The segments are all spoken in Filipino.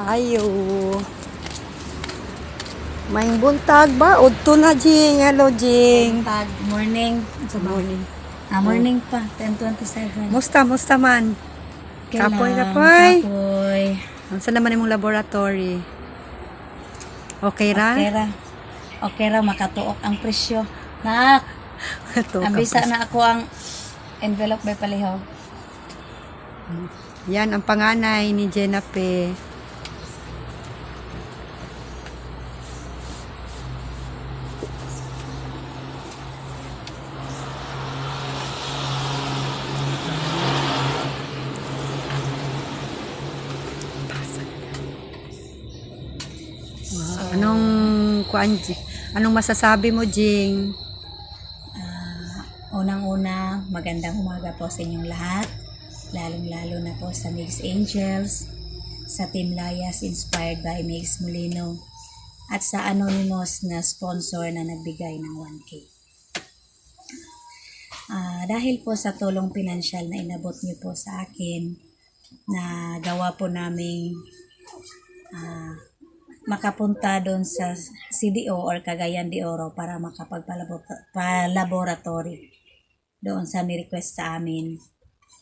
Ayo. Maing buntag ba? Udto na, Jing. Hello, Jing. Pag morning. Morning. Morning pa. 10:27. Musta man? Kapoy. Kapoy. Saan naman imong laboratory? Okay ra? Okay ra. Makatuok ang presyo. Nak! Ambisa na ako ang envelope by palihaw. Yan ang panganay ni Jenape. Anong masasabi mo, Jing? Unang-una, magandang umaga po sa inyong lahat. Lalong-lalo na po sa Mix Angels, sa Team Layas inspired by Mix Molino, at sa anonymous na sponsor na nagbigay ng 1K. Dahil po sa tulong pinansyal na inabot niyo po sa akin, na gawa po namin makapunta doon sa CDO or Cagayan de Oro para makapagpa-laboratory doon sa ni-request sa amin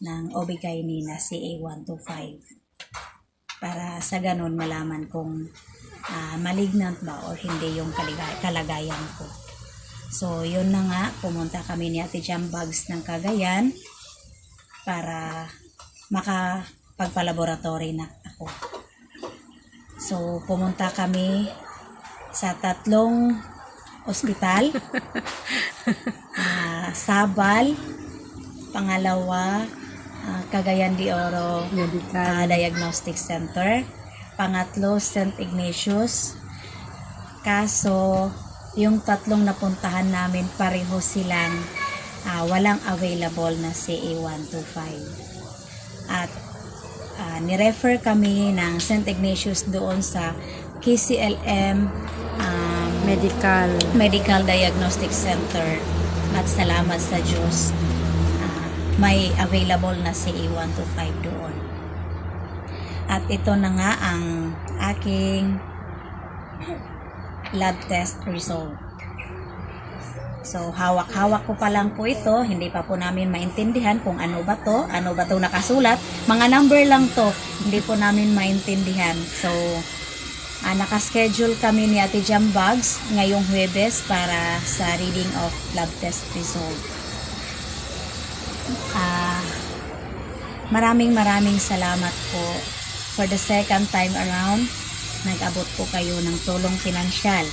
ng OB-GYN na CA125 para sa ganun malaman kung malignant ba or hindi yung kalagayan ko. So yun na nga, pumunta kami ni Ate Jambags ng Cagayan para makapagpa-laboratory na ako. So, pumunta kami sa 3 ospital. Sabal, pangalawa, Cagayan de Oro Diagnostic Center, pangatlo, St. Ignatius. Kaso, yung 3 napuntahan namin, pareho silang walang available na CA125. At ni-refer kami ng St. Ignatius doon sa KCLM Medical Diagnostic Center, at salamat sa Diyos may available na CA125 doon. At ito na nga ang aking lab test result. So, hawak-hawak ko pa lang po ito. Hindi pa po namin maintindihan kung ano ba to nakasulat. Mga number lang to. Hindi po namin maintindihan. So, nakaschedule kami ni Ate Jambags ngayong Huwebes para sa reading of lab test result. Maraming salamat po. For the second time around, nag-abot po kayo ng tulong pinansyal.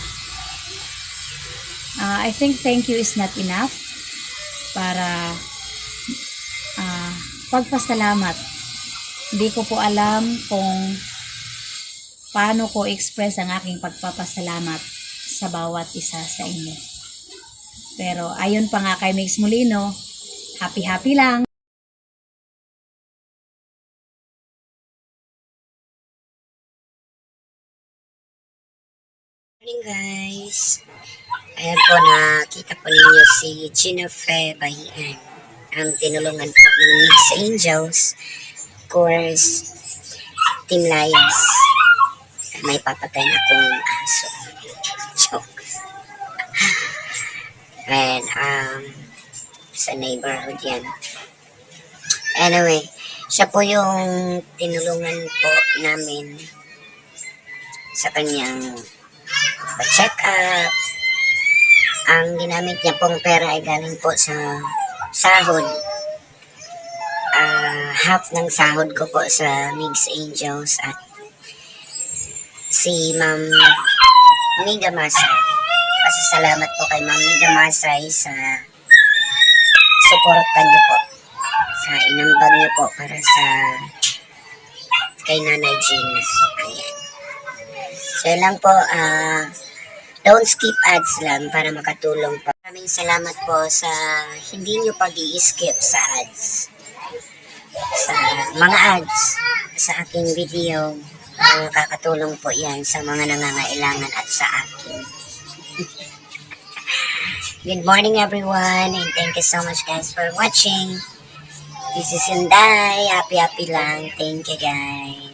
I think thank you is not enough para pagpasalamat. Hindi ko po alam kung paano ko express ang aking pagpapasalamat sa bawat isa sa inyo. Pero ayon pa nga kay Mix Molino, happy lang. Morning guys. Ayan po, nakita po ninyo si Jennifer Bahian, ang tinulungan po ng Mix Angels, course, Team Layas. May papatay na akong aso. Joke. And, sa neighborhood yan. Anyway, siya po yung tinulungan po namin sa kanyang pa-check up. Ang ginamit niya pong pera ay galing po sa sahod. Half ng sahod ko po sa Mix Angels at si Ma'am Miga Masay. Pasasalamat po kay Ma'am Miga Masay sa suportan niyo po, sa inambag niyo po para sa kay Nanay Gina. Ayan. So lang po, don't skip ads lang para makatulong po. Maraming salamat po sa hindi nyo pag-i-skip sa ads. Sa mga ads sa aking video, kakatulong po yan sa mga nangangailangan at sa akin. Good morning everyone, and thank you so much guys for watching. This is Inday. Happy lang. Thank you guys.